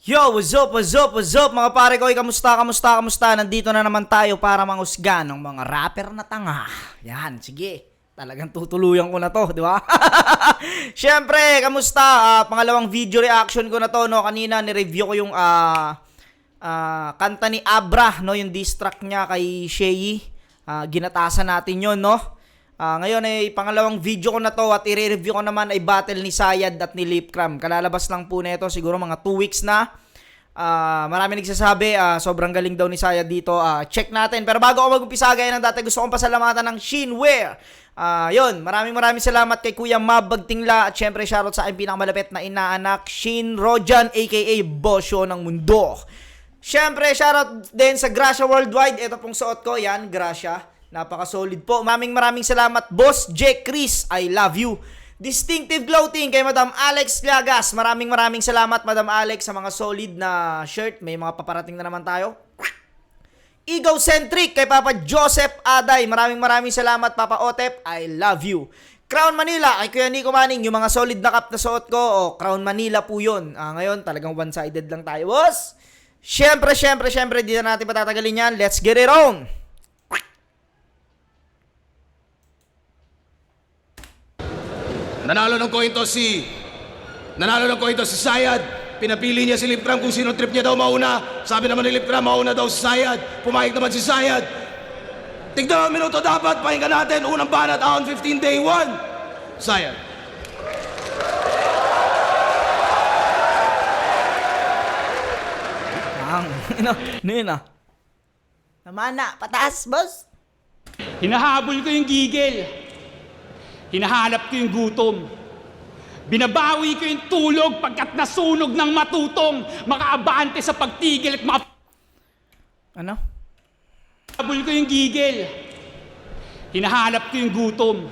Yo, what's up, what's up, what's up mga pare ko? Kamusta? Nandito na naman tayo para mangusga ng mga rapper na tanga. Yan, sige. Talagang tutuluyan ko na to, di ba? Siyempre, kamusta? Pangalawang video reaction ko na to, no? Kanina ni-review ko yung kanta ni Abra, no? Yung diss track niya kay Shei. Ginatasan natin yun, no? Ngayon ay pangalawang video ko na to at i-review ko naman ay battle ni Sayad at ni Lipcram. Kalalabas lang po nito siguro mga 2 weeks na. Marami nagsasabi sobrang galing daw ni Sayad dito. Check natin. Pero bago ako mag-umpisa gaya ng dati, gusto kong pasalamatan ng Shinwear. Yun, maraming salamat kay Kuya Mab Bagtingla at syempre shoutout sa aking pinakamalapit na inaanak, Shin Rojan aka Bosyo ng Mundo. Syempre shoutout din sa Gracia Worldwide. Ito pong suot ko, yan, Gracia. Napaka-solid po. Maraming salamat, Boss J. Chris. I love you. Distinctive Clothing kay Madam Alex Llagas. Maraming salamat, Madam Alex, sa mga solid na shirt. May mga paparating na naman tayo. Egocentric kay Papa Joseph Aday. Maraming salamat, Papa Otep. I love you. Crown Manila kay Kuya Nico Manning. Yung mga solid na cup na suot ko, Crown Manila po yun. Ngayon, talagang one-sided lang tayo, boss. Syempre, di na natin patatagalin yan. Let's get it on. Nanalo ng coin toss si Sayad. Pinapili niya si Lipcram kung sino trip niya daw mauna. Sabi naman ni Lipcram, mauna daw si Sayad. Pumayag naman si Sayad. Tignan ang minuto dapat. Pakinggan natin. Unang banat, on 15 day 1. Sayad. Namana, pataas, boss. Hinahabol ko yung gigil. Hinahanap ko yung gutom. Binabawi ko yung tulog pagkat nasunog ng matutong makaabante sa pagtigil at Ano? Hinahabol ko yung gigil. Hinahanap ko yung gutom.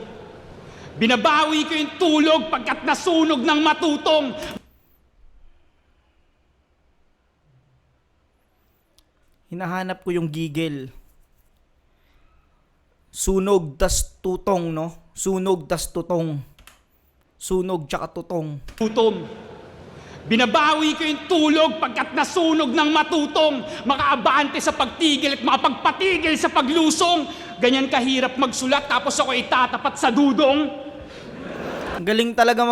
Binabawi ko yung tulog pagkat nasunog ng matutong. Hinahanap ko yung gigil. Sunog tas tutong, no? Sunog tas tutong. Sunog tsaka tutong. Gutom. Binabawi ko yung tulog pagkat nasunog ng matutong makaabante sa pagtigil at makapagpatigil sa paglusong. Ganyan kahirap magsulat tapos ako itatapat sa dudong. Galing talaga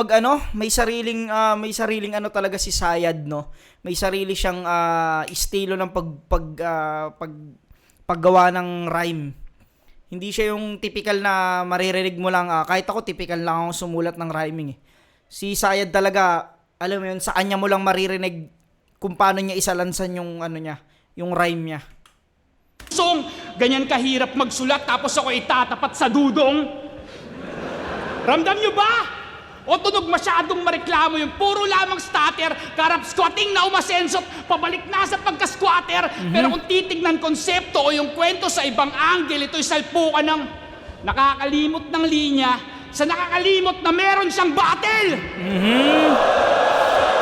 may sariling ano talaga si Sayad, no. May sarili siyang estilo ng paggawa ng rhyme. Hindi siya yung typical na maririnig mo lang, kahit ako typical lang akong sumulat ng rhyming eh. Si Sayad talaga, alam mo yun, sa kanya mo lang maririnig kung paano niya isalansan yung yung rhyme niya. Ganyan kahirap magsulat tapos ako itatapat sa dudong. Ramdam nyo ba? O tunog masyadong mareklamo yung puro lamang stutter, karap squatting na umasensot, pabalik na sa pagka-squatter. Pero kung titignan konsepto o yung kwento sa ibang angle, ito'y salpukan ng nakakalimot ng linya sa nakakalimot na meron siyang battle.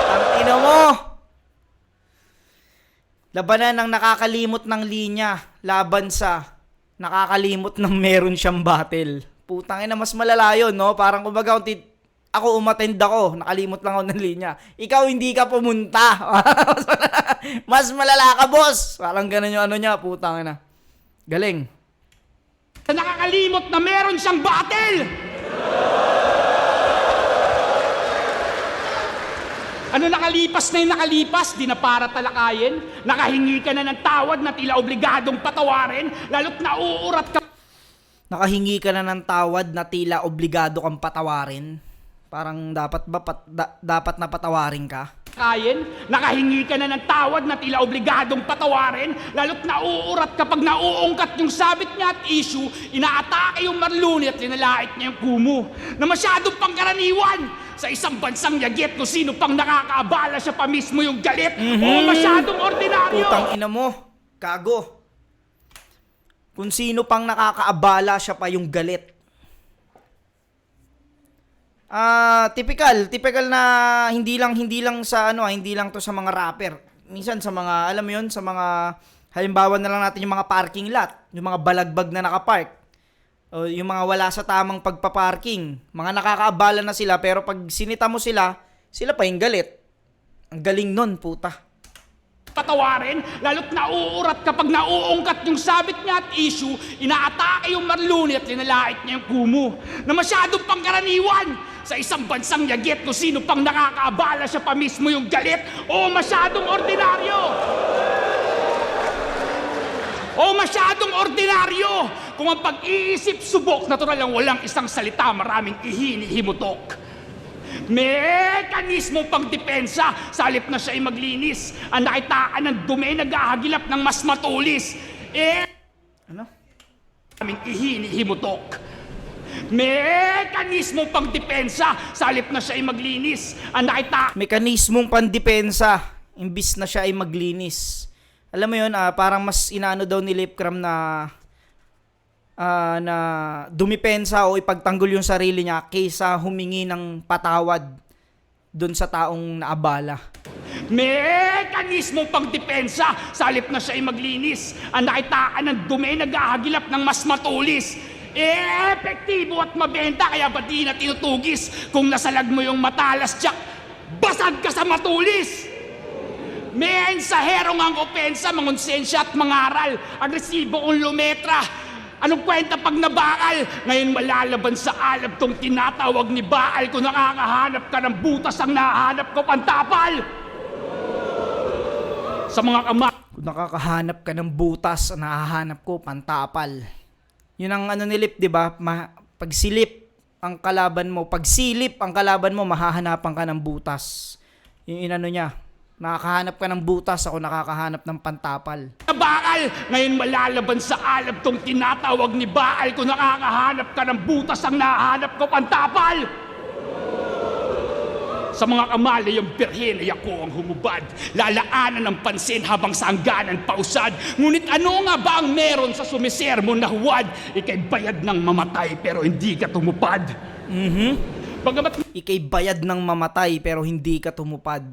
Ang ina mo! Labanan ng nakakalimot ng linya laban sa nakakalimot ng meron siyang battle. Putang ina, mas malala yun, no? Parang kumbaga ako umattend ako, nakalimot lang ako ng linya. Ikaw hindi ka pumunta. Mas malala ka, boss. Parang ganun yung niya, putang ina. Galing. Sa nakakalimot na meron siyang battle. Ano nakalipas na yung nakalipas, di na para talakayin? Nakahingi ka na ng tawad na tila obligadong patawarin, lalo't nauurat ka. Nakahingi ka na ng tawad na tila obligado kang patawarin. Parang dapat na patawarin ka? Nakahingi ka na ng tawad na tila obligadong patawarin, lalo't nauurat kapag nauungkat yung sabit niya at issue, inaatake yung marluni at linalait niya yung kumo na masyadong pangkaraniwan sa isang bansang yagit kung sino pang nakakaabala siya pa mismo yung galit o masyadong ordinaryo. Putang ina mo, gago. Kung sino pang nakakaabala siya pa yung galit. Typical na hindi lang sa hindi lang to sa mga rapper. Minsan sa mga, alam mo yun, sa mga, halimbawa na lang natin yung mga parking lot, yung mga balagbag na nakapark, o yung mga wala sa tamang pagpaparking, mga nakakaabala na sila, pero pag sinita mo sila pa yung galit. Ang galing nun, puta. patawarin, lalo't nauurat kapag nauungkat yung sabit niya at issue, inaatake yung Marluni at linalait niya yung Kumu na masyadong pangkaraniwan sa isang bansang yagit kung sino pang nakakaabala siya pa mismo yung galit o masyadong ordinaryo. O masyadong ordinaryo kung ang pag-iisip subok, natural lang walang isang salita, maraming ihinihimutok. Mekanismong pangdepensa sa halip na siya ay maglinis. Ang nakitaan ng dumi naghahagilap ng mas matulis. Ano? Maraming ihinihimutok. Mekanismong pangdepensa sa halip na siya ay maglinis. Ang nakitaan Mekanismong pandepensa imbis na siya ay maglinis. Alam mo yun, parang mas inaano daw ni Lipcram na dumipensa o ipagtanggol yung sarili niya kaysa humingi ng patawad dun sa taong naabala. Mekanismong pangdepensa sa halip na siya ay maglinis. Ang nakitaan ng dumi naghahagilap ng mas matulis. Epektibo at mabenta, kaya ba di na tinutugis? Kung nasalag mo yung matalas, tiyak, basag ka sa matulis! Mensaherong ang opensa, mangonsensya at mangaral. Agresibo kung lumetra. Anong kwenta pag nabakal? Ngayon malalaban sa alab tong tinatawag ni Baal. Kung nakakahanap ka ng butas, ang nahanap ko pantapal. Sa mga Kung nakakahanap ka ng butas, nahahanap ko pantapal. Yun ang ano ni Lip, di ba? Pagsilip ang kalaban mo, pagsilip ang kalaban mo, mahahanapan ka ng butas. Yung inano niya, nakakahanap ka ng butas, ako nakakahanap ng pantapal. Baal, ngayon malalaban sa alab tong tinatawag ni Baal. Kung nakakahanap ka ng butas, ang nahanap ko pantapal. Sa mga kamali, yung birhen ay ako ang humubad. Lalaanan ng pansin habang sa hangganan pausad. Ngunit ano nga ba ang meron sa sumisermo na huwad? Ika'y bayad ng mamatay pero hindi ka tumupad. Bagamat Ika'y bayad ng mamatay pero hindi ka tumupad.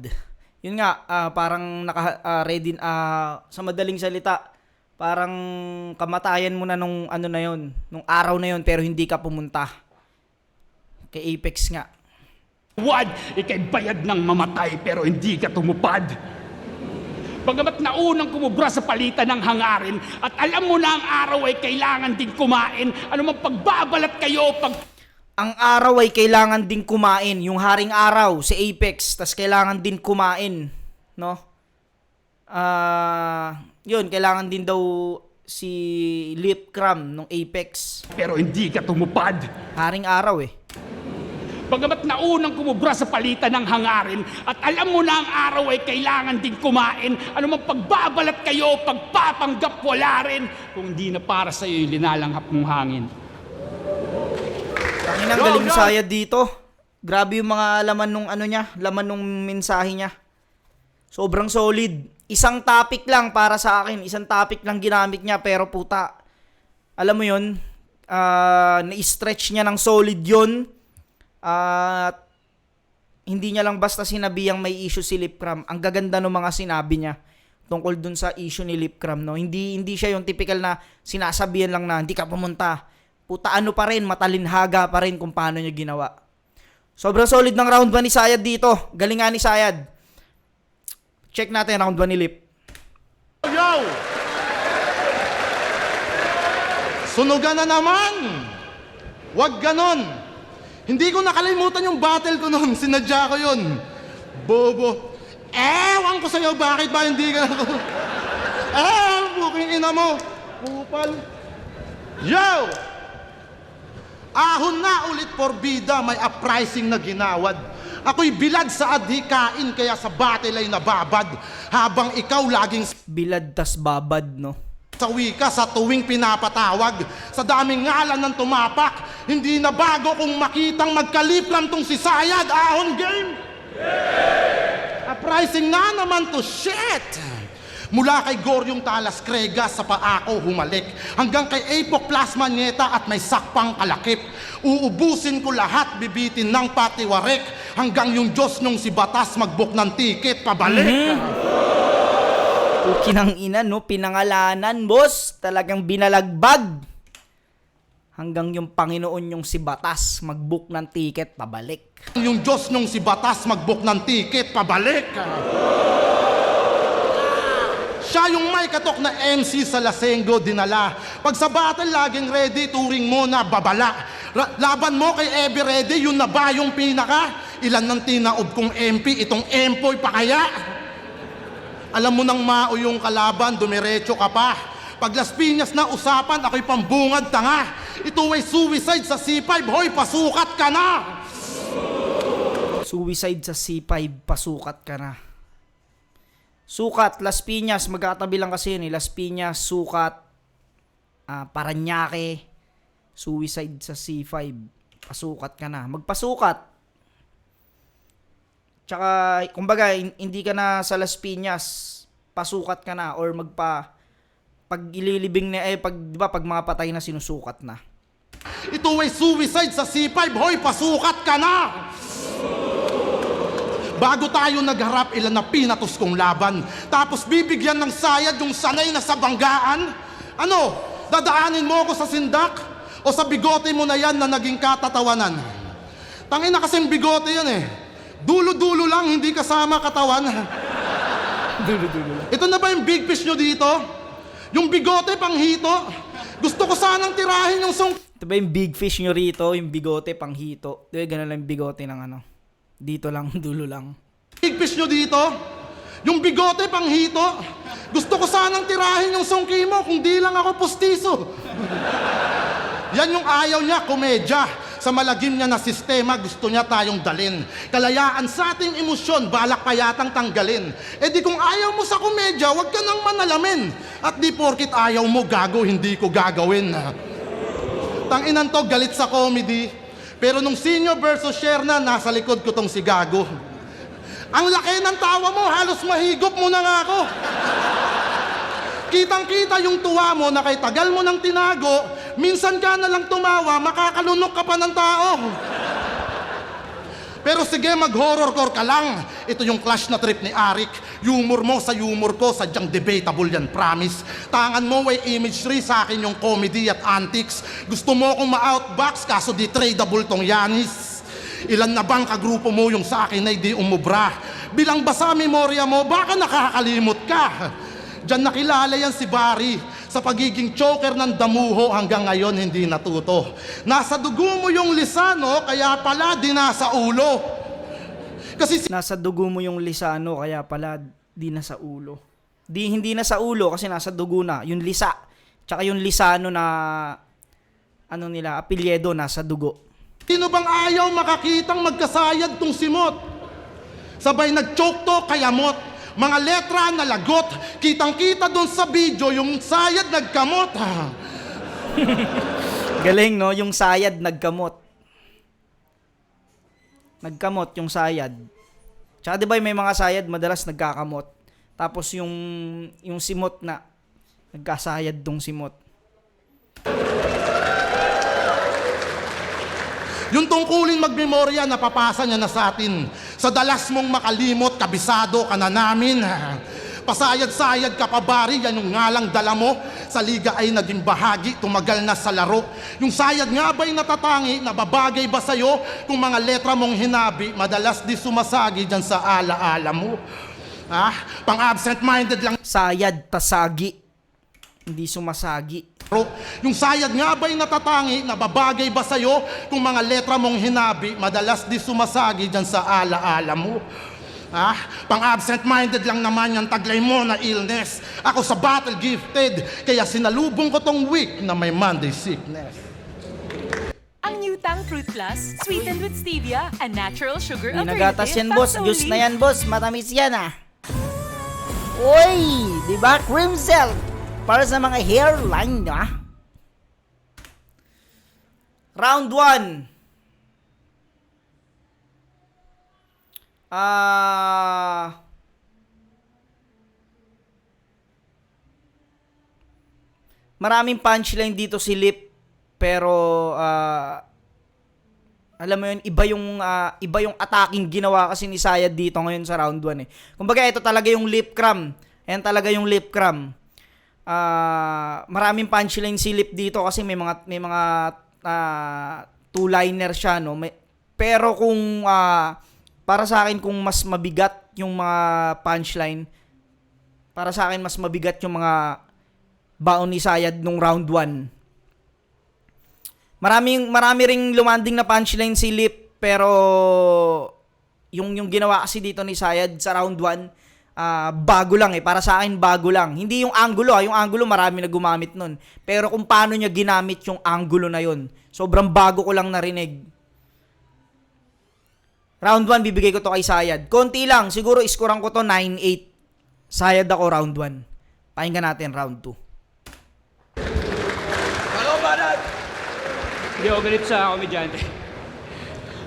Yun nga, parang ready, sa madaling salita, parang kamatayan mo na nung ano na yun, nung araw na yun pero hindi ka pumunta. Kay Apex nga. huwad, ika'y bayad ng mamatay pero hindi ka tumupad. Bagamat naunang kumubra sa palitan ng hangarin at alam mo na ang araw ay kailangan din kumain, anumang pagbabalat kayo, Ang araw ay kailangan din kumain. Yung haring araw, si Apex, tas kailangan din kumain. No? Yun, kailangan din daw si Lipcram nung Apex. pero hindi ka tumupad. Haring araw eh. Bagamat naunang kumubra sa palitan ng hangarin at alam mo na ang araw ay kailangan din kumain, anumang pagbabalat kayo, pagpapanggap wala rin, kung hindi na para sa iyo linalanghap mong hangin. Tangin ang galing Sayad dito. Grabe yung mga laman nung ano niya, laman nung mensahe niya. Sobrang solid. Isang topic lang para sa akin, isang topic lang ginamit niya pero puta, alam mo yun, na-stretch niya ng solid yun. At hindi niya lang basta sinabihang may issue si Lipcram. Ang gaganda ng mga sinabi niya tungkol dun sa issue ni Lipcram, no? Hindi siya yung typical na sinasabihan lang na hindi ka pumunta. Puta ano pa rin, matalinhaga pa rin kung paano niya ginawa. Sobrang solid ng round 1 ni Sayad dito. Galing nga ni Sayad. Check natin round 1 ni Lip. Yo! Sunugan na naman! Wag ganon! Hindi ko nakalimutan yung battle ko noon. Sinadya ko yun. Bobo. Ewan ko sa'yo, bakit ba hindi ka ako? Buking ina mo. Kupal. Yo! Ahon na ulit porbida, may uprising na ginawad. Ako'y bilad sa adhikain, kaya sa battle ay nababad. Habang ikaw laging Bilad tas babad, no? sa wika sa tuwing pinapatawag. Sa daming ngalan ng tumapak, hindi na bago kung makitang magkaliplan tong si Sayad. Ahon game! Uprising na naman to shit! Mula kay Goryong Talas Cregas sa paako humalik, hanggang kay Apok Plasma Nieta at may sakpang kalakip. Uubusin ko lahat, bibitin ng patiwarek, hanggang yung Diyos nung si Batas mag-book ng ticket pabalik. Kinang ina, no? Pinangalanan, boss. Talagang binalagbag. Hanggang yung Panginoon yung si Batas mag-book ng ticket pabalik. Yung Diyos nung si Batas mag-book ng ticket pabalik. Siya yung may katok na MC sa Lasenggo dinala. Pag sa battle laging ready, turing mo na babala. Laban mo kay Ever Ready, yun na ba yung pinaka? Ilan nang tinaob kong MP, itong empoy pa kaya? Alam mo nang mao yung kalaban, dumiretso ka pa. Pag Las Piñas na usapan, ako'y pambungad tanga. Ito ay suicide sa C5, hoy, pasukat ka na! Suicide sa C5, pasukat ka na. Sukat, Las Piñas, magkatabi lang kasi yun eh. Las Piñas, Sukat, Paranaque, suicide sa C5, pasukat ka na. Magpasukat. Tsaka, kumbaga, hindi ka na sa Las Piñas, pasukat ka na. Or pag ililibing na, pag mga patay na, sinusukat na. Ito ay suicide sa C5, hoy, pasukat ka na! Bago tayo nagharap, ilan na pinatos kong laban. Tapos bibigyan ng sayad yung sanay na sa banggaan. Ano, dadaanin mo ako sa sindak? O sa bigote mo na yan na naging katatawanan? Tangin na kasing bigote yan eh. Dulo-dulo lang, hindi kasama katawan. Dulo-dulo lang. Ito na ba yung big fish nyo dito? Yung bigote pang hito? Gusto ko sanang tirahin yung song... Ito ba yung big fish nyo rito, yung bigote pang hito? Ito yung ganun lang yung bigote ng ano. Dito lang, dulo lang. Big fish nyo dito? Yung bigote pang hito? Gusto ko sanang tirahin yung songki mo kung di lang ako pustiso. Yan yung ayaw niya, komedya. Sa malagim niya na sistema, gusto niya tayong dalin. Kalayaan sa ating emosyon, balak pa yatang tanggalin. E di kung ayaw mo sa komedya, wag ka nang manalamin. At di porkit ayaw mo, gago, hindi ko gagawin. Tanginan to, galit sa comedy. Pero nung senior versus share na, nasa likod ko tong si Gago. Ang laki ng tawa mo, halos mahigop mo na nga ako. Kitang-kita yung tuwa mo na kay tagal mo nang tinago, minsan ka na lang tumawa, makakalunok ka pa ng tao. Pero sige, mag-horrorcore ka lang. Ito yung clash na trip ni Arik. Humor mo sa humor ko, sadyang debatable yan, promise. Tangan mo ay imagery, sa akin yung comedy at antics. Gusto mo akong ma-outbox, kaso di tradable tong Yanis. Ilan na bang kagrupo mo yung sa akin ay di umubra? Bilang basa memorya mo, baka nakakalimot ka. Diyan nakilala yan si Barry. Sa pagiging choker ng damuho hanggang ngayon hindi natuto. Nasa dugo mo yung lisano, kaya pala di nasa ulo. Kasi Nasa dugo mo yung lisano, kaya pala di na sa ulo. Hindi na sa ulo kasi nasa dugo na. Yung lisa, tsaka yung lisano na, apelyedo nasa dugo. sino bang ayaw makakitang magkasayad tong simot? Sabay nag-choke to, kayamot. Mga letra na lagot, kitang-kita doon sa video, yung sayad nagkamot. Galing, no? Yung sayad nagkamot. Nagkamot yung sayad. Tsaka 'di ba may mga sayad madalas nagkakamot. Tapos yung simot na nagkasayad tong simot. Yung tungkulin magmemorya, napapasa niya na sa atin. Sa dalas mong makalimot, kabisado ka na namin. Pasayad-sayad ka pa, Bari, yan yung ngalang dala mo. Sa liga ay naging bahagi, tumagal na sa laro. Yung sayad nga ba'y natatangi, nababagay ba sa'yo? Kung mga letra mong hinabi, madalas di sumasagi dyan sa ala-ala mo. Pang-absent-minded lang. Sayad, tasagi. Hindi sumasagi. Yung sayad nga ba'y natatangi, nababagay ba sa'yo? Kung mga letra mong hinabi, madalas di sumasagi dyan sa ala-ala mo. Pang-absent-minded lang naman yung taglay mo na illness. Ako sa battle gifted, kaya sinalubong ko tong week na may Monday sickness. Ang new Tang Fruit Plus, sweetened with stevia, a natural sugar alternative. Nagatas yan, boss. Juice na yan, boss. Matamis yan, Uy! Diba? Cream Cell. Para sa mga hairline, Round 1. Maraming punchline dito si Lip, pero alam mo yun, iba yung attacking ginawa kasi ni Sayad dito ngayon sa round 1 eh. Kumbaga ito talaga yung lip cram. Ayan talaga yung lip cram. Maraming punchline si Lip dito kasi may mga two-liner siya, no. Pero kung para sa akin, kung mas mabigat yung mga punchline, Para sa akin, mas mabigat yung mga baon ni Sayad nung round 1. Marami ring lumanding na punchline si Lip, pero yung ginawa kasi dito ni Sayad sa round 1, bago lang para sa akin bago lang. Hindi yung angulo, yung angulo marami na gumamit nun. Pero kung paano niya ginamit yung angulo na yun, sobrang bago ko lang narinig. Round 1, bibigay ko to kay Sayad. Konti lang, siguro iskuran ko to 9-8. Sayad ako round 1. Pakinggan natin round 2. Hello, banat! Hindi ako galit sa komedyante.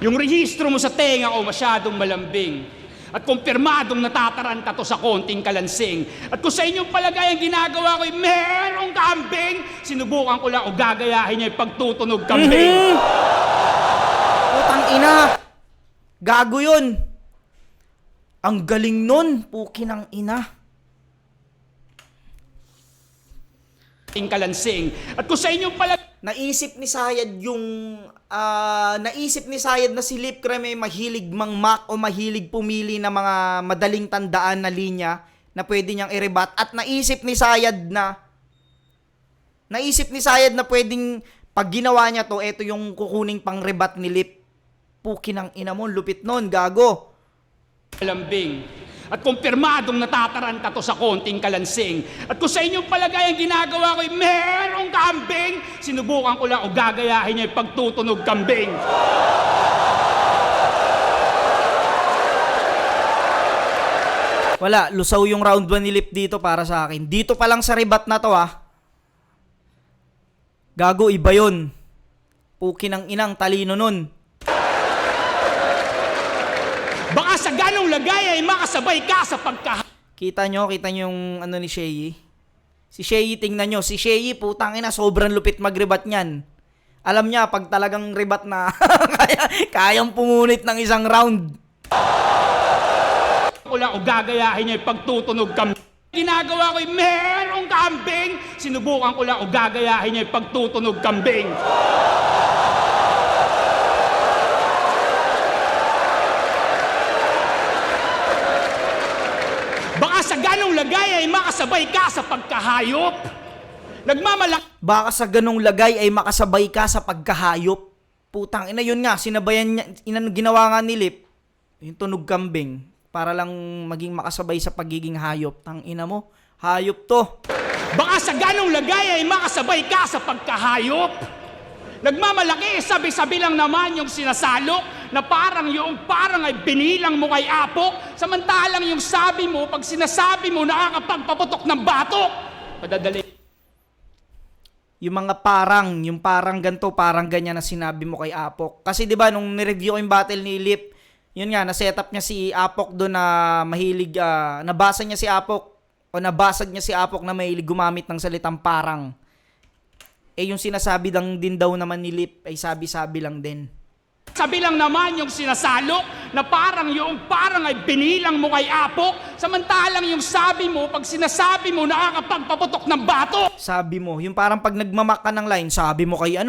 Yung rehistro mo sa tenga ko masyadong malambing. At kumpirmadong natataranta to sa konting kalansing. At kung sa inyong palagay ang ginagawa ko ay merong kambing, sinubukan ko lang o gagayahin niya yung pagtutunog kambing. Putang ina! Gago yun! Ang galing nun! Pukin ng ina! Kalansing. At kung sa inyong palagay Naisip ni Sayad na si Lip Cram ay mahilig mangmak o mahilig pumili ng mga madaling tandaan na linya na pwede niyang i-rebat, at naisip ni Sayad na pwedeng pag ginawa niya to, eto yung kukuning pang rebat ni Lip. Pukin ng ina mo, lupit nun, gago. malambing. At kumpirmadong natataranta to sa konting kalansing. At kung sa inyong palagay ang ginagawa ko ay merong kambing, sinubukan ko lang o gagayahin niya yung pagtutunog kambing. Wala, lusaw yung round 1 ni Lip dito para sa akin. Dito pa lang sa rebat na to Gago, iba yun. Pukin ng inang, talino nun. Baka sa ganong lagay ay makasabay ka sa Kita nyo yung ano ni Shei. Si Shei, tingnan nyo. Si Shei, putang ina, sobrang lupit mag-rebat niyan. Alam niya, pag talagang rebat na, kayang pumunit ng isang round. Wala o gagayahin niya yung pagtutunog kambing. Ginagawa ko ay merong kambing, sinubukan ko lang o gagayahin niya yung pagtutunog kambing. Baka sa ganong lagay ay makasabay ka sa pagkahayop. Baka sa ganong lagay ay makasabay ka sa pagkahayop. Putang ina, yun nga, sinabayan niya, ginawa nga ni Lip, yung tunog kambing, para lang maging makasabay sa pagiging hayop. Tang ina mo, hayop to. Baka sa ganong lagay ay makasabay ka sa pagkahayop. Nagmamalaki, sabi-sabi lang naman yung sinasalok na parang ay binilang mo kay Apok, samantalang yung sabi mo, pag sinasabi mo, nakakapagpaputok ng batok. Padadali. Yung mga yung parang ganto, parang ganyan na sinabi mo kay Apok. Kasi 'di ba nung ni-review ko yung battle ni Lip, yun nga, na-setup niya si Apok doon na mahilig, nabasa niya si Apok o nabasag niya si Apok na mahilig gumamit ng salitang parang. Yung sinasabi din daw naman ni Lip ay sabi-sabi lang din. Sabi lang naman yung sinasalok na parang ay binilang mo kay Apok, samantalang yung sabi mo, pag sinasabi mo, nakakapagpaputok ng batok. Sabi mo, yung parang pag nagmamak ka ng line, sabi mo kay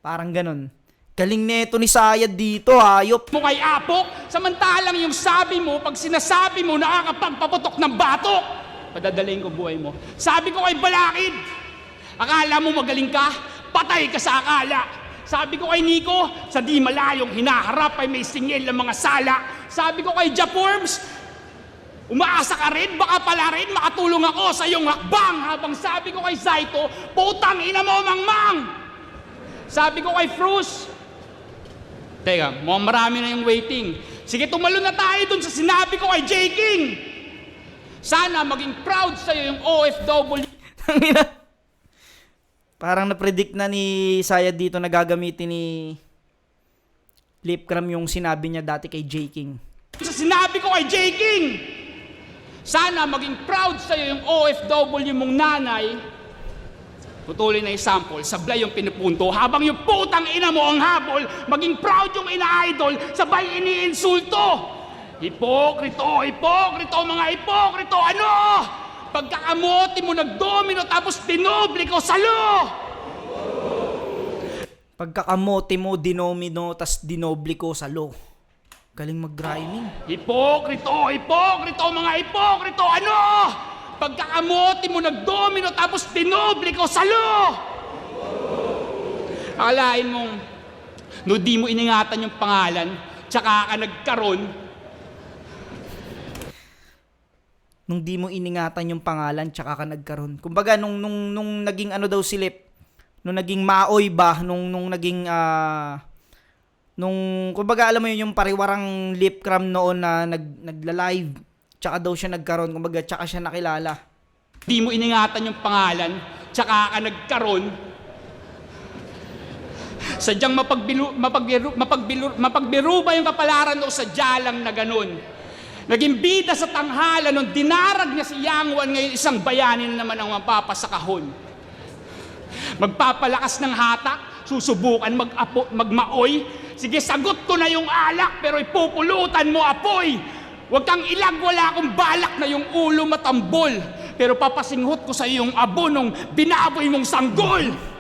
parang ganun. Galing neto ni Sayad dito, hayop. Mo kay Apok, samantalang yung sabi mo, pag sinasabi mo, nakakapagpaputok ng batok. Padadalhin ko buhay mo. Sabi ko kay Balakid, akala mo magaling ka? Patay ka sa akala. Sabi ko kay Nico, sa di malayong hinaharap ay may singil ng mga sala. Sabi ko kay Japorms, umaasa ka rin, baka pala rin makatulong ako sa iyong hakbang. Habang sabi ko kay Zaito, putang ina mo, mangmang. Sabi ko kay Frus, teka, marami na yung waiting. Sige, tumalo na tayo dun sa sinabi ko kay J. King. Sana maging proud sa'yo yung OFW. Parang na-predict na ni Sayad dito na gagamitin ni Lip Cram yung sinabi niya dati kay J. King. Sa sinabi ko kay J. King, sana maging proud sa'yo yung OFW mong nanay. Tutuloy na yung sample, sablay yung pinupunto, habang yung putang ina mo ang habol, maging proud yung ina-idol, sabay iniinsulto. Hipokrito, mga hipokrito, ano? Pagkakamote mo nagdomino tapos dinoble ko salo. Pagkakamote mo dinomino tas dinoble ko salo. Galing mag-rhyming. Hipokrito, mga hipokrito, ano? pagkakamote mo nagdomino tapos tinoble ko salo. Akalain mong no di mo iningatan yung pangalan, tsaka ka nagkaroon. Nung di mo iningatan yung pangalan, tsaka ka nagkaroon. Kumbaga, nung naging ano daw si Lip, nung naging maoy ba, nung naging, kumbaga, alam mo yun, yung pariwarang Lip Cram noon na nagla-live, tsaka daw siya nagkaroon, kumbaga, tsaka siya nakilala. Di mo iningatan yung pangalan, tsaka ka nagkaroon. Sadyang mapagbiru ba yung kapalaran o sadya lang na ganun? Naging bida sa tanghala nung dinarag niya si Yang Wan, ngayon isang bayani na naman ang mapapasakahon. Magpapalakas ng hatak, susubukan magmaoy. Sige, sagot ko na yung alak, pero ipupulutan mo apoy. Huwag kang ilag, wala akong balak na yung ulo matambol. Pero papasinghot ko sa iyong abo nung binaboy mong sanggol.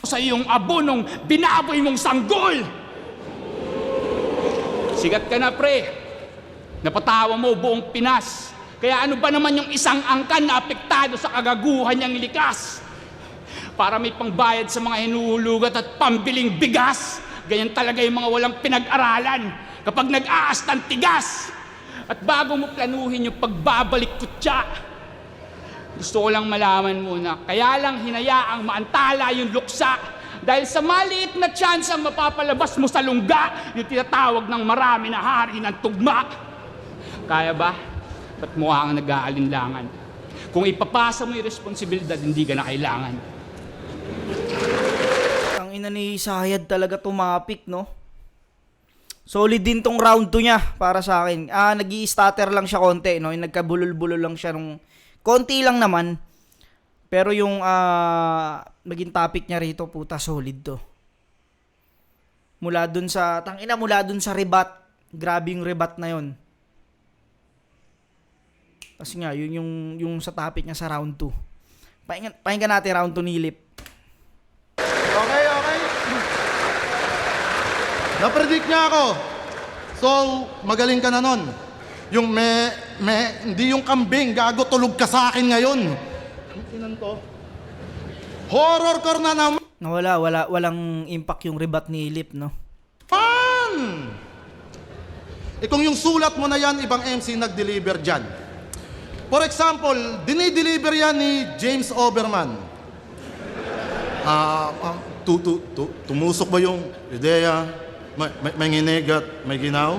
Sa iyong abo nung binaboy mong sanggol. Sigat ka na, pre. Napatawa mo buong Pinas. Kaya ano ba naman yung isang angkan na apektado sa kagaguhan niyang likas? Para may pangbayad sa mga hinuhulugat at pambiling bigas. Ganyan talaga yung mga walang pinag-aralan kapag nag-aas ng tigas. At bago mo planuhin yung pagbabalik kutya, gusto ko lang malaman muna, kaya lang hinayaang maantala yung luksa dahil sa maliit na chance ang mapapalabas mo sa lungga, yung tinatawag ng marami na hari ng tugma. Kaya ba? Ba't mukha kang nag-aalinlangan? Kung ipapasa mo yung responsibilidad, hindi ka na kailangan. Ang ina ni Sayad talaga tumapik, no? Solid din tong round 2 niya para sa akin. Nag-i-stutter lang siya konti, no? Yung nagkabulol-bulol lang siya nung konti lang naman. Pero yung naging topic niya rito, puta, solid to. Mula dun sa rebat. Grabe yung rebat na yon. Kasi nga, yun yung sa topic niya sa round 2. Pakinggan natin round 2 ni Lip. Okay. Napredict niya ako. So, magaling ka na nun. Yung hindi yung kambing, gago, tulog ka sa akin ngayon. Inan to? Horror core na naman. Walang impact yung rebat ni Lip, no? Fun! Kung yung sulat mo na yan, ibang MC nag-deliver dyan. For example, dinideliver yan ni James Oberman. Tumusok ba yung ideya? May nginig at may ginaw?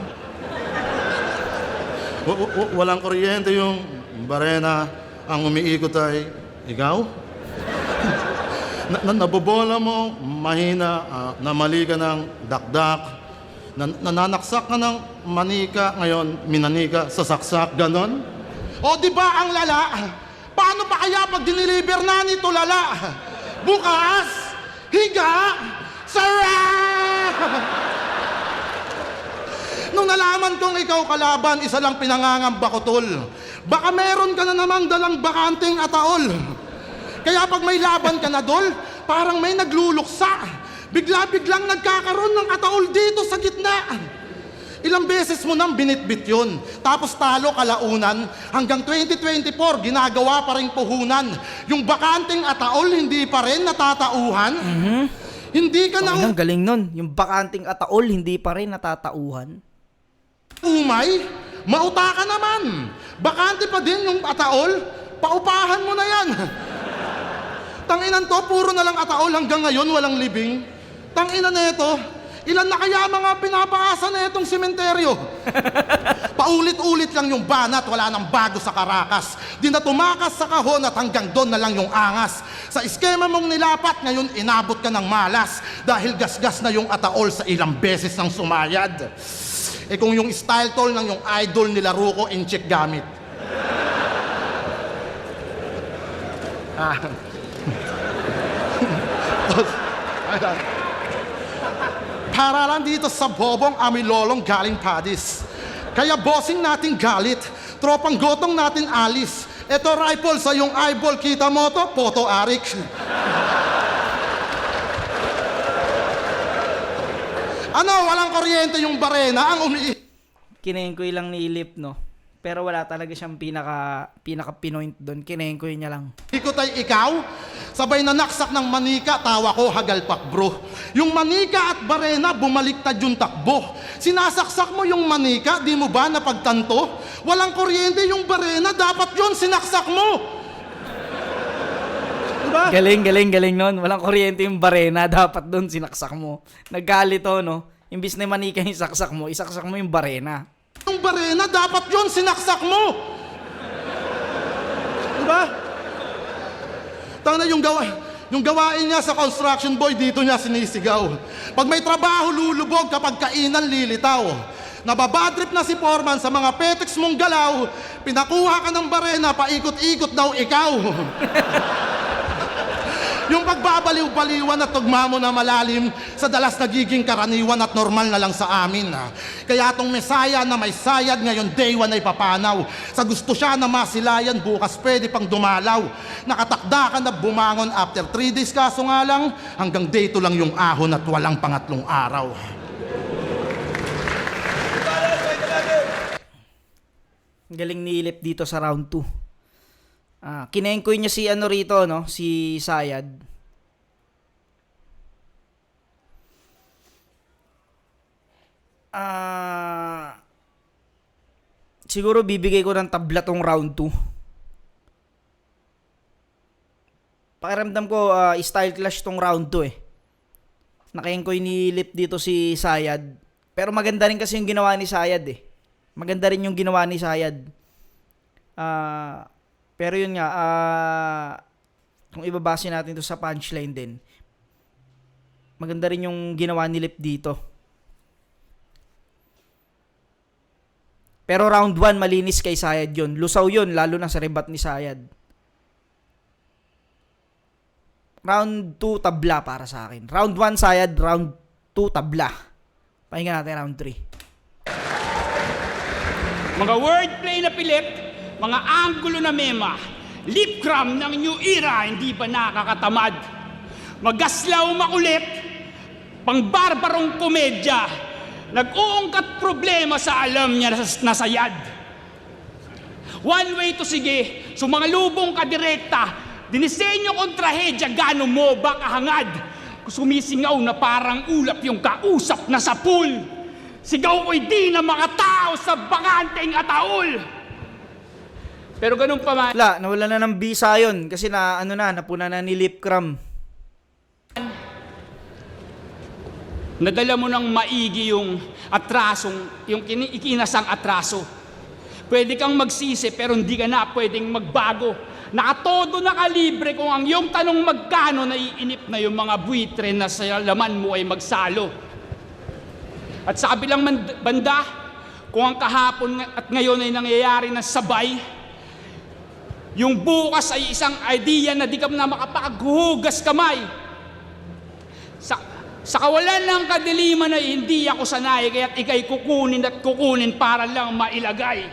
Walang kuryente yung barena, ang umiikot ay ikaw? Nabobola mo, mahina, namali ka ng dakdak, nananaksak ka ng manika, ngayon minanika sa saksak, ganon? O di ba ang lala? Paano pa kaya pag diniliver na nito lala? Bukas, higa, sarap! Nung nalaman kong ikaw kalaban, isa lang pinangangamba ko, tol. Baka meron ka na namang dalang bakanting ataol. Kaya pag may laban ka na, dol, parang may nagluluksa. Bigla-biglang nagkakaroon ng ataol dito sa gitna. Ilang beses mo nang binitbit yun. Tapos talo kalaunan. Hanggang 2024, ginagawa pa rin puhunan. Yung bakanting ataol, hindi pa rin natatauhan. Hindi ka na... Ang galing nun. Yung bakanting ataol, hindi pa rin natatauhan. Umay, mauta ka naman. Bakante pa din yung ataol, paupahan mo na yan. Tanginan to, puro na lang ataol hanggang ngayon, walang libing. Tanginan neto, ilan na kaya mga pinapaasa na itong sementeryo? Paulit-ulit lang yung banat, wala nang bago sa Caracas. Di na tumakas sa kahon at hanggang doon na lang yung angas. Sa iskema mong nilapat, ngayon inabot ka ng malas. Dahil gasgas na yung ataol sa ilang beses ng sumayad. Kung yung style tol ng yung idol nila Ruko in-check gamit. Para lang dito sa bobong amilolong galing Padis. Kaya bossing natin galit, tropang gotong natin alis. Eto rifle sa yung eyeball, kita mo to, Poto Arik. Ano, walang kuryente yung barena ang Kinengkoy lang ni Lip, no? Pero wala talaga siyang pinaka pinoint doon. Kinengkoy niya lang. Ikot ay ikaw? Sabay na naksak ng manika, tawa ko hagalpak bro. Yung manika at barena, bumaliktad yung takbo. Sinasaksak mo yung manika, di mo ba napagtanto? Walang kuryente yung barena, dapat yun sinaksak mo. Diba? Galing nun. Walang kuryente yung barena. Dapat doon sinaksak mo. Nagkalito, no? Imbis na manika yung saksak mo, isaksak mo yung barena. Yung barena, dapat yun sinaksak mo. Diba? Tangina yung gawain niya sa construction boy, dito niya sinisigaw. Pag may trabaho, lulubog, kapag kainan, lilitaw. Nababadrip na si Foreman sa mga petex mong galaw, pinakuha ka ng barena, paikot-ikot daw ikaw. Yung pagbabaliw-baliwan at tugma mo na malalim, sa dalas nagiging karaniwan at normal na lang sa amin. Kaya tong Mesaya na may sayad, ngayon day 1 ay papanaw. Sa gusto siya na masilayan, bukas pwede pang dumalaw. Nakatakda ka na bumangon after 3 days, kaso nga lang, hanggang day 2 lang yung ahon at walang pangatlong araw. Galing ni Lip dito sa round 2. Kinengkoy niya si ano rito, no? Si Sayad. Siguro bibigay ko ng tabla tong round 2. Pakiramdam ko style clash tong round 2 eh. Nakengkoy ni Lip dito si Sayad. Pero maganda rin kasi yung ginawa ni Sayad eh. Maganda rin yung ginawa ni Sayad. Pero yun nga, kung ibabase natin to sa punchline din, maganda rin yung ginawa ni Lip dito. Pero round 1, malinis kay Sayad yun. Lusaw yun, lalo na sa rebat ni Sayad. Round 2, tabla para sa akin. Round 1, Sayad. Round 2, tabla. Pahinga natin round 3. Mga wordplay na pilit, mga anggulo na mema, lip cram ng new era, hindi ba nakakatamad? Magaslaw makulit, pangbarbarong komedya, nag-uungkat problema sa alam niya na sayad. One way to sige, sumangalubong ka direkta, dinisenyo kong trahedya, gano mo ba kahangad? Sumisingaw na parang ulap yung kausap na sa pool. Sigaw ko'y di na makatao sa bakanteng ataul. Pero ganun pa man. Nawala na ng bisa yun kasi napuna na ni Lip Cram. Nadala mo ng maigi yung ikinasang atraso. Pwede kang magsisi pero hindi ka na pwedeng magbago. Nakatodo na kalibre kung ang iyong tanong magkano, naiinip na yung mga buitre na sa laman mo ay magsalo. At sa kabilang banda, kung ang kahapon at ngayon ay nangyayari ng sabay, yung bukas ay isang idea na di ka na makapaghugas kamay. Sa kawalan ng kadiliman ay hindi ako sanay, kaya't ikay kukunin para lang mailagay.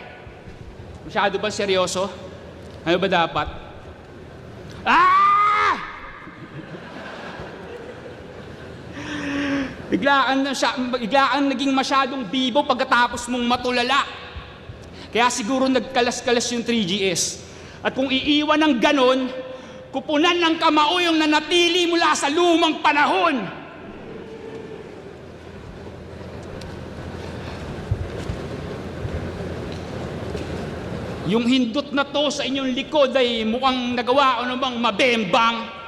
Masyado ba seryoso? Ano ba dapat? Biglaan naging masyadong bibo pagkatapos mong matulala. Kaya siguro nagkalas-kalas yung 3GS. At kung iiwan ng ganon, kupunan ng kamao yung nanatili mula sa lumang panahon. Yung hindot na to sa inyong likod ay mukhang nagawa o namang mabembang.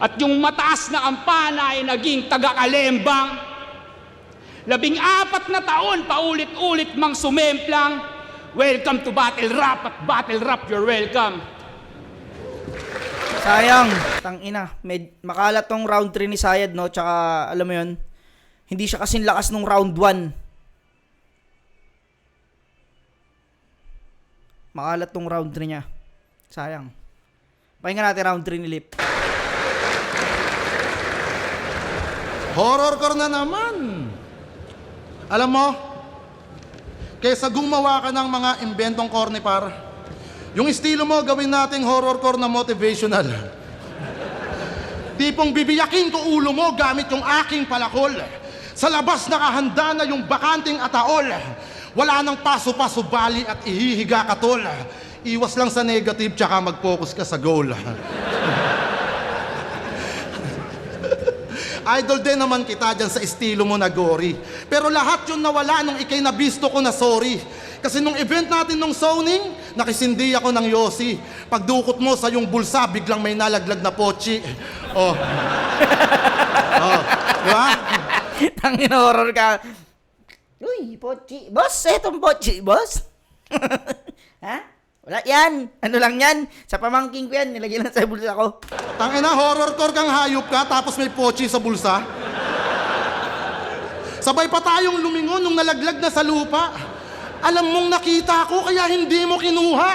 At yung mataas na kampana ay naging taga-kalembang. 14 na taon, paulit-ulit mang sumemplang. Welcome to Battle Rap, at Battle Rap, you're welcome. Sayang, tangina. Makalat tong round 3 ni Sayad, no? Tsaka, alam mo yun, hindi siya kasing lakas nung round 1. Makalat tong round 3 niya. Sayang. Pakinggan natin round 3 ni Lip. Horrorcore na naman. Alam mo, kaysa gumawa ka ng mga inventong cornipar, yung estilo mo gawin nating horrorcore na motivational. Tipong bibiyakin ko ulo mo gamit yung aking palakol. Sa labas nakahanda na yung bakanting ataol. Wala nang paso-paso bali at ihihiga ka tol. Iwas lang sa negative tsaka mag-focus ka sa goal. Idol din naman kita dyan sa estilo mo na gory. Pero lahat yun nawala nung ikay nabisto ko na sorry. Kasi nung event natin nung zoning, nakisindi ako ng Yossi. Pagdukot mo sa yung bulsa, biglang may nalaglag na pochi. Oh. Oh. Diba? Tangin horror ka. Uy, pochi. Boss, etong pochi, boss. Ha? Wala yan. Ano lang yan? Sa pamangking ko yan, nilagyan lang sa bulsa ko. Tangina, horrorcore kang hayop ka, tapos may pochi sa bulsa. Sabay pa tayong lumingon nung nalaglag na sa lupa. Alam mong nakita ko, kaya hindi mo kinuha.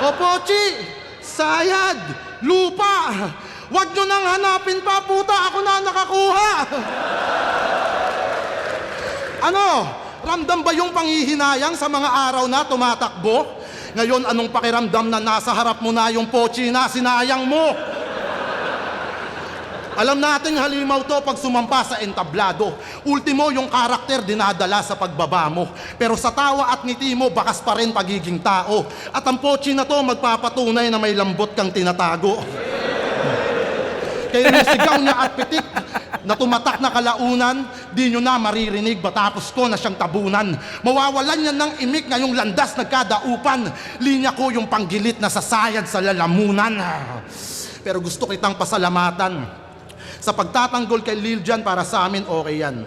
O pochi, sayad, lupa. Huwag nyo nang hanapin pa, puta, ako na nakakuha. Ano? Ramdam ba yung panghihinayang sa mga araw na tumatakbo? Ngayon, anong pakiramdam na nasa harap mo na yung pochi na sinayang mo? Alam nating halimaw to pag sumampa sa entablado. Ultimo, yung karakter dinadala sa pagbaba mo. Pero sa tawa at ngiti mo, bakas pa rin pagiging tao. At ang pochi na to magpapatunay na may lambot kang tinatago. Kaya yung sigaw niya at pitik na tumatak na kalaunan, di nyo na maririnig matapos ko na siyang tabunan. Mawawalan niya ng imik ngayong landas nagkadaupan. Linya ko yung panggilit na sasayad sa lalamunan. Pero gusto kitang pasalamatan sa pagtatanggol kay Liljan. Para sa amin, okay yan.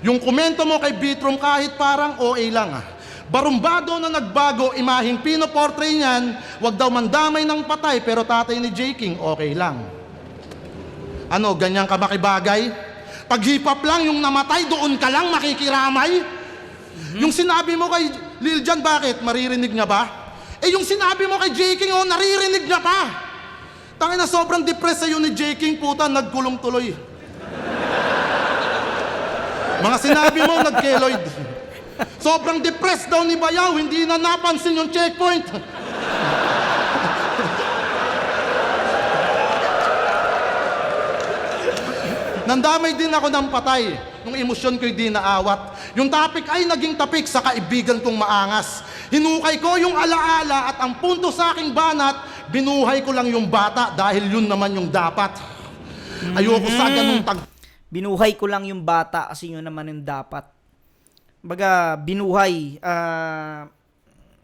Yung komento mo kay Bitrom kahit parang OA lang. Barumbado na nagbago, imahing pinoportray niyan. Wag daw mandamay ng patay, pero tatay ni J. King, okay lang. Ano, ganyan ka makibagay? Pag hip-hop lang yung namatay, doon ka lang makikiramay? Yung sinabi mo kay Liljan, bakit? Maririnig niya ba? Eh yung sinabi mo kay J. King, oh, naririnig niya pa. Tangin na sobrang depressed sa'yo ni J. King, puta, nagkulong tuloy. Mga sinabi mo, nagkeloid. Sobrang depressed daw ni Bayaw, hindi na napansin yung checkpoint. Nandamay din ako ng patay nung emosyon ko'y di naawat. Yung topic ay naging tapik sa kaibigan kong maangas. Hinukay ko yung alaala at ang punto sa aking banat, binuhay ko lang yung bata dahil yun naman yung dapat. Ayoko sa ganung Binuhay ko lang yung bata kasi yun naman yung dapat. Baga, binuhay.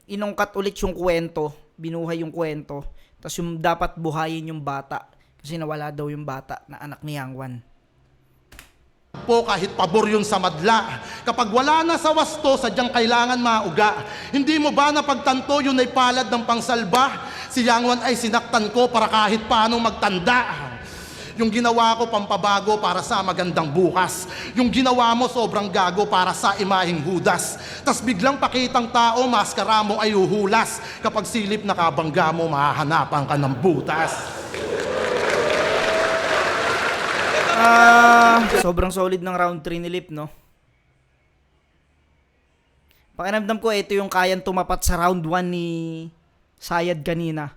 Inungkat ulit yung kwento. Binuhay yung kwento. Tapos yung dapat buhayin yung bata. Kasi nawala daw yung bata na anak ni Yang Wan. po kahit pabor yun sa madla. Kapag wala na sa wasto, sadyang kailangan mauga. Hindi mo ba napagtanto yun ay palad ng pangsalba? Si Yang Wan ay sinaktan ko para kahit paano magtanda. Yung ginawa ko pampabago para sa magandang bukas. Yung ginawa mo sobrang gago para sa imaheng Judas. Tas biglang pakitang tao, maskara mo ay uhulas. Kapag silip na kabangga mo, mahahanapan ka ng butas. Sobrang solid ng round 3 ni Lip, no? Pakiramdam ko, ito yung kayang tumapat sa round 1 ni Sayad kanina.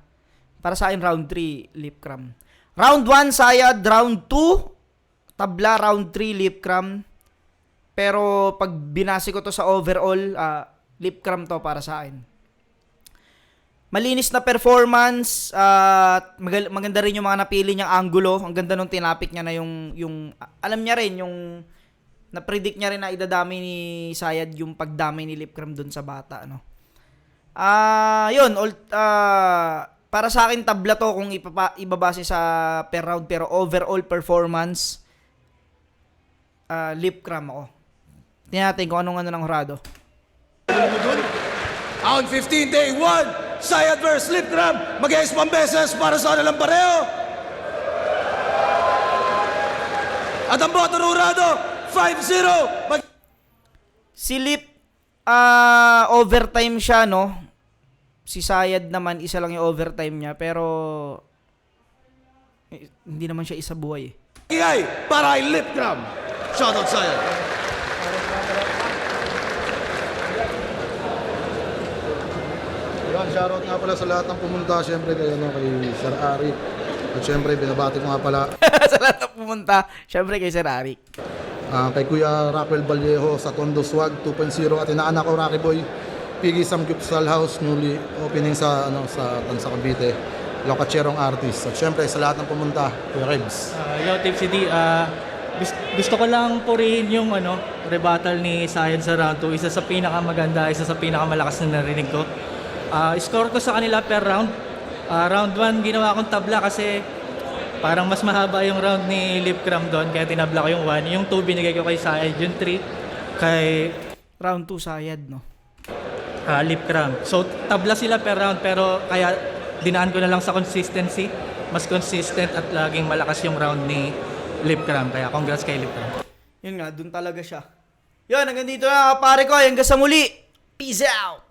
Para sa akin, round 3, Lip Cram. Round 1, Sayad. Round 2, tabla. Round 3, Lip Cram. Pero pag binasi ko to sa overall, Lip Cram to para sa akin. Malinis na performance, maganda rin yung mga napili niyang angulo. Ang ganda nung tinapik niya na yung alam niya rin, yung na-predict niya rin na idadami ni Sayad yung pagdami ni Lip Cram dun sa bata, no? Yun, para sa akin tabla to kung ibabase sa per round, pero overall performance, Lip Cram ako. Tingnan natin kung anong ng hurado. Round 15, day 1. Sayad versus Lip Cram. Mag-iis pang beses para sa kanilang pareho. At ang boto ng hurado, 5-0. Si Lip, overtime siya, no? Si Sayad naman, isa lang yung overtime niya, pero hindi naman siya isa buhay, eh. Ingay para kay Lip Cram. Shoutout Sayad. Yan, shoutout nga pala sa lahat ng pumunta, syempre kay Sir Ari. At syempre, binabati ko nga pala Sa lahat na pumunta, syempre kay Sir Arik. Kay Kuya Raquel Vallejo sa Tondo Swag 2.0 at inaanak ko Rocky Boy Piggy Samgyupsal House, newly opening sa Tansa Cavite, Locacherong artist. At syempre sa lahat ng pumunta, Kuya Rebs. Yo, Tipsy D, gusto ko lang purihin yung rebuttal ni Sayad sa round 2. Isa sa pinakamaganda, isa sa pinakamalakas na narinig ko. Score ko sa kanila per round. Round 1, ginawa kong tabla kasi parang mas mahaba yung round ni Lipcram doon, kaya tinabla ko yung 1. Yung 2 binigay ko kay Sayad, yung 3 kay Round 2 Sayad, no? Lipcram. So, tabla sila per round, pero kaya dinaan ko na lang sa consistency. Mas consistent at laging malakas yung round ni Lipcram. Kaya congrats kay Lipcram. Yun nga, dun talaga siya. Yun, hanggang dito na pare ko. Hanggang sa muli. Peace out!